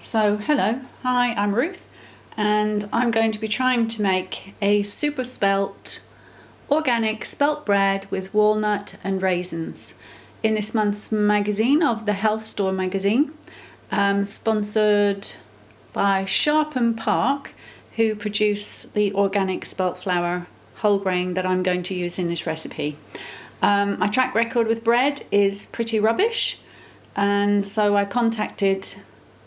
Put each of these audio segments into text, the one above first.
So hello, hi, I'm Ruth and I'm going to be trying to make a super spelt organic spelt bread with walnut and raisins in this month's magazine of the Health Store magazine, sponsored by Sharp & Park, who produce the organic spelt flour whole grain that I'm going to use in this recipe. My track record with bread is pretty rubbish, and so I contacted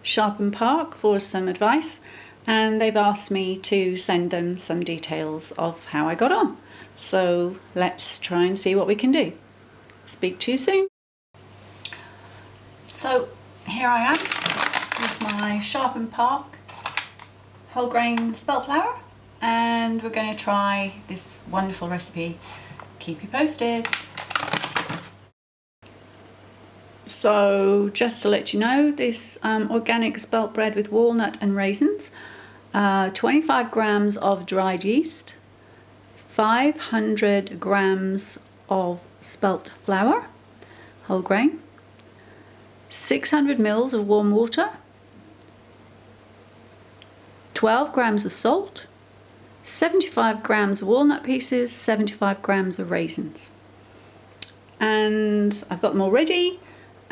Sharp & Park for some advice, and they've asked me to send them some details of how I got on. So let's try and see what we can do. Speak to you soon. So here I am with my Sharp & Park whole grain spelt flour, and we're going to try this wonderful recipe. Keep you posted. So just to let you know, this organic spelt bread with walnut and raisins, 25 grams of dried yeast, 500 grams of spelt flour, whole grain, 600 mils of warm water, 12 grams of salt, 75 grams of walnut pieces, 75 grams of raisins. And I've got them all ready.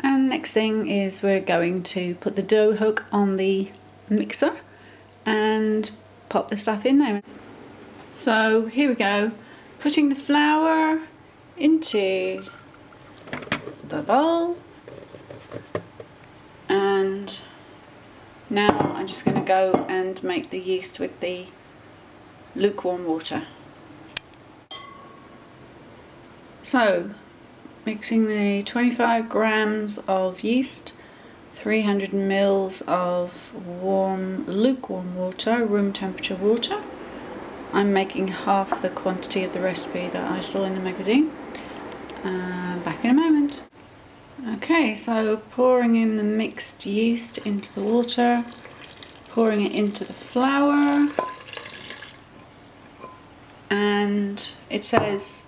And next thing is we're going to put the dough hook on the mixer and pop the stuff in there. So here we go, putting the flour into the bowl, and now I'm just going to go and make the yeast with the lukewarm water. So mixing the 25 grams of yeast, 300 mils of lukewarm water, room temperature water. I'm making half the quantity of the recipe that I saw in the magazine. Back in a moment. Okay, so pouring in the mixed yeast into the water, pouring it into the flour, and it says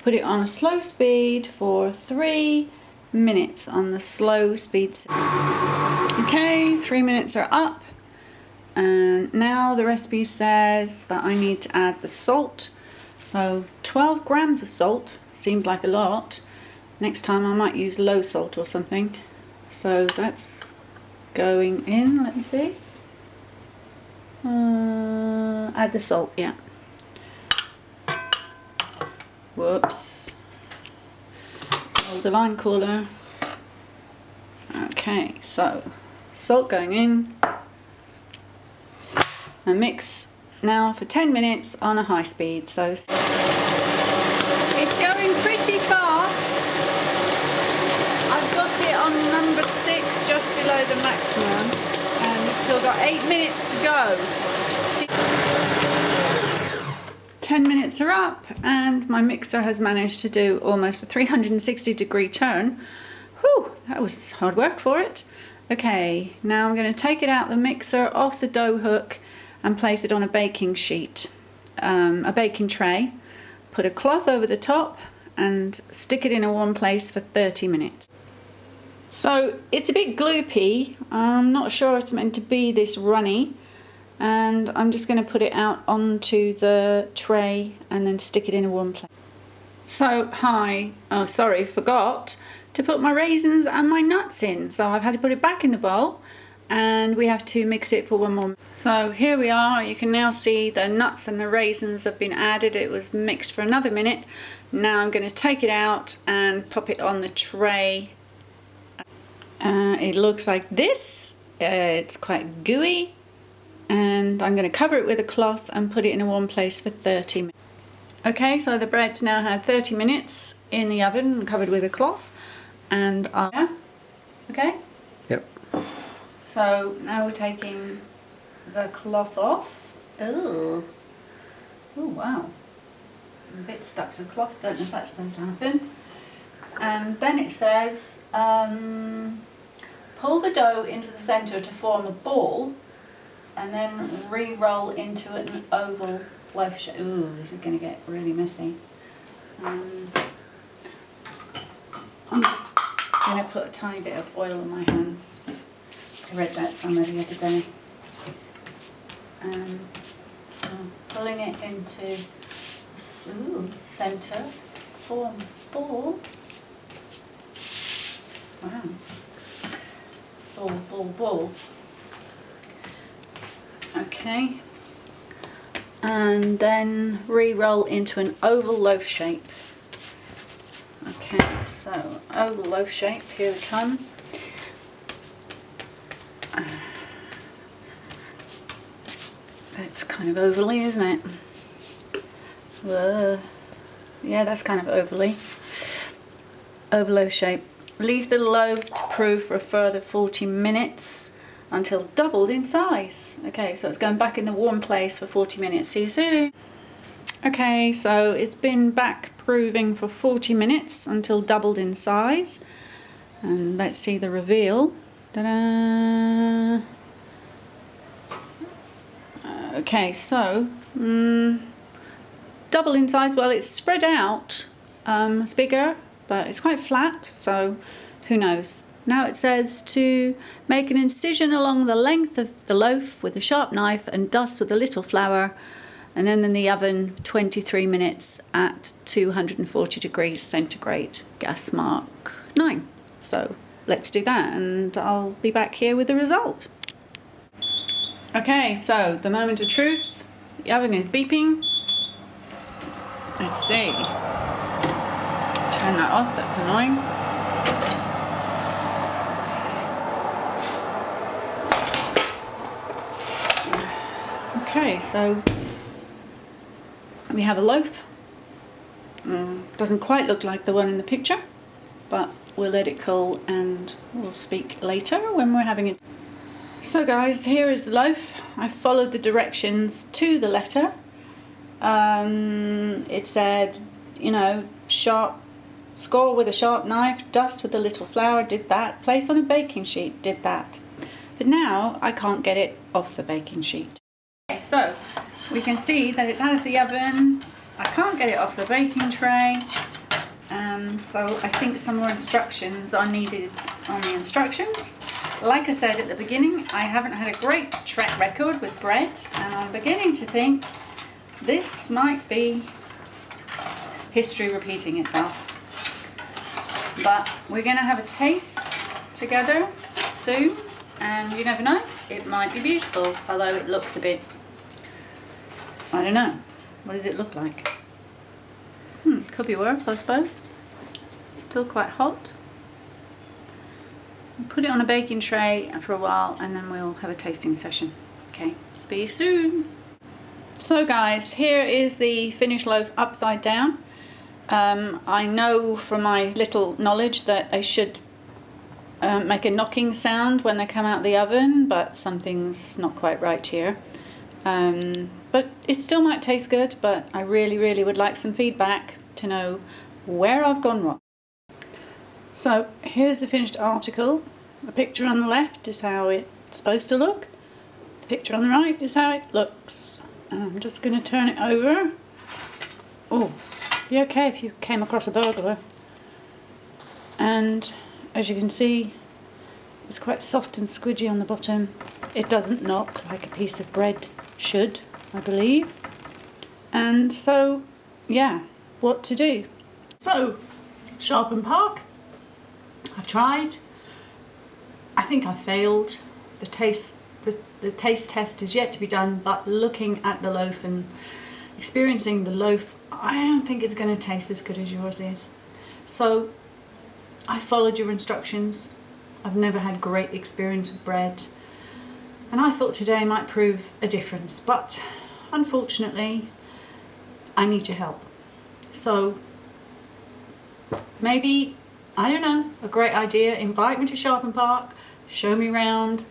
put it on a slow speed for 3 minutes on the slow speed. Okay, 3 minutes are up, and now the recipe says that I need to add the salt. So 12 grams of salt seems like a lot. Next time I might use low salt or something. So that's going in. Let me see. Add the salt, yeah. Whoops. Hold the line cooler. Okay, so salt going in. And mix now for 10 minutes on a high speed. So it's going pretty fast. I've got it on number 6, just below the maximum, and we've still got 8 minutes to go. 10 minutes are up, and my mixer has managed to do almost a 360-degree turn. Whew, that was hard work for it. Okay, now I'm going to take it out the mixer off the dough hook and place it on a baking sheet, a baking tray. Put a cloth over the top and stick it in a warm place for 30 minutes. So it's a bit gloopy. I'm not sure it's meant to be this runny. And I'm just going to put it out onto the tray and then stick it in a warm place. So forgot to put my raisins and my nuts in, so I've had to put it back in the bowl, and we have to mix it for 1 more minute. So here we are. You can now see the nuts and the raisins have been added. It was mixed for another minute. Now I'm going to take it out and pop it on the tray. It looks like this. It's quite gooey. And I'm going to cover it with a cloth and put it in a warm place for 30 minutes. Okay, so the bread's now had 30 minutes in the oven covered with a cloth, and yeah, okay? Yep. So now we're taking the cloth off. Oh wow. I'm a bit stuck to the cloth, don't know if that's going to happen. And then it says pull the dough into the center to form a ball, and then re-roll into an oval loaf shape. Ooh, this is going to get really messy. I'm just going to put a tiny bit of oil on my hands. I read that somewhere the other day. So pulling it into centre, form ball. Wow. Ball. Okay. And then re-roll into an oval loaf shape. Okay, so oval loaf shape, here we come. It's kind of ovally, isn't it? Yeah, that's kind of ovally. Oval loaf shape. Leave the loaf to proof for a further 40 minutes until doubled in size. Okay, so it's going back in the warm place for 40 minutes. See you soon. Okay, so it's been back proving for 40 minutes until doubled in size. And let's see the reveal. Ta-da! Okay, so double in size. Well, it's spread out. It's bigger, but it's quite flat, so who knows. Now it says to make an incision along the length of the loaf with a sharp knife and dust with a little flour, and then in the oven 23 minutes at 240 degrees centigrade, gas mark 9. So let's do that and I'll be back here with the result. Okay, so the moment of truth. The oven is beeping. Let's see. Turn that off, that's annoying. Okay, so we have a loaf. Doesn't quite look like the one in the picture, but we'll let it cool and we'll speak later when we're having it. So guys, here is the loaf. I followed the directions to the letter. It said, you know, score with a sharp knife, dust with a little flour, did that. Place on a baking sheet, did that. But now I can't get it off the baking sheet. Okay, so we can see that it's out of the oven. I can't get it off the baking tray. So I think some more instructions are needed on the instructions. Like I said at the beginning, I haven't had a great track record with bread, and I'm beginning to think this might be history repeating itself. But we're going to have a taste together soon, and you never know, it might be beautiful, although it looks a bit, I don't know, what does it look like? Could be worse, I suppose. Still quite hot. Put it on a baking tray for a while and then we'll have a tasting session. Okay, see you soon. So guys, here is the finished loaf upside down. I know from my little knowledge that they should make a knocking sound when they come out of the oven, but something's not quite right here. But it still might taste good, but I really would like some feedback to know where I've gone wrong. So here's the finished article. The picture on the left is how it's supposed to look. The picture on the right is how it looks. I'm just going to turn it over. Oh, be okay if you came across a burglar. And as you can see, it's quite soft and squidgy on the bottom. It doesn't knock like a piece of bread should, I believe. And so, yeah, what to do? So, Sharpen Park. I've tried. I think I failed. The taste test is yet to be done, but looking at the loaf and experiencing the loaf, I don't think it's going to taste as good as yours is. So I followed your instructions. I've never had great experience with bread, and I thought today might prove a difference, but unfortunately I need your help. So maybe, I don't know, a great idea, invite me to Sharpen Park, show me around,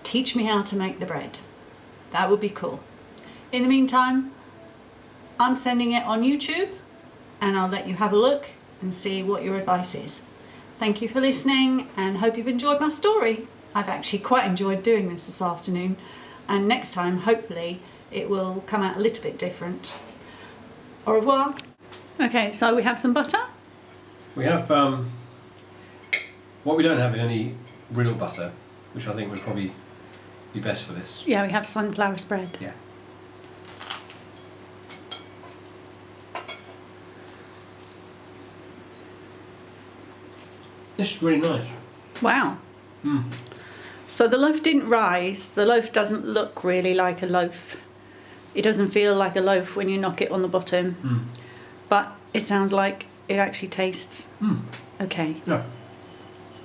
teach me how to make the bread. That would be cool. In the meantime, I'm sending it on YouTube and I'll let you have a look and see what your advice is. Thank you for listening and hope you've enjoyed my story. I've actually quite enjoyed doing this afternoon, and next time hopefully it will come out a little bit different. Au revoir. Okay, so we have some butter. We have what we don't have is any real butter. which I think would probably be best for this. Yeah, we have sunflower spread. Yeah. This is really nice. Wow. Mm. So the loaf didn't rise. The loaf doesn't look really like a loaf. It doesn't feel like a loaf when you knock it on the bottom. Mm. But it sounds like it actually tastes okay. Yeah.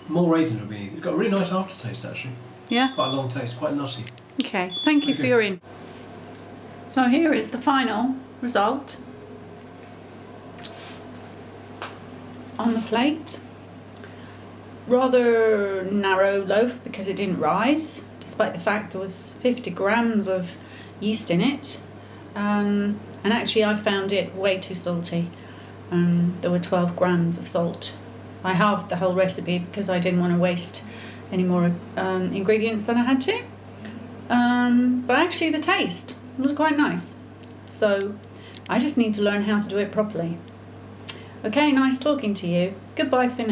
More raisins would be needed. It's got a really nice aftertaste actually. Yeah? Quite a long taste, quite nutty. Okay, thank you for your in. So here is the final result on the plate. Rather narrow loaf because it didn't rise, despite the fact there was 50 grams of yeast in it. And actually I found it way too salty. There were 12 grams of salt. I halved the whole recipe because I didn't want to waste any more ingredients than I had to. But actually the taste was quite nice. So I just need to learn how to do it properly. Okay, nice talking to you. Goodbye for now.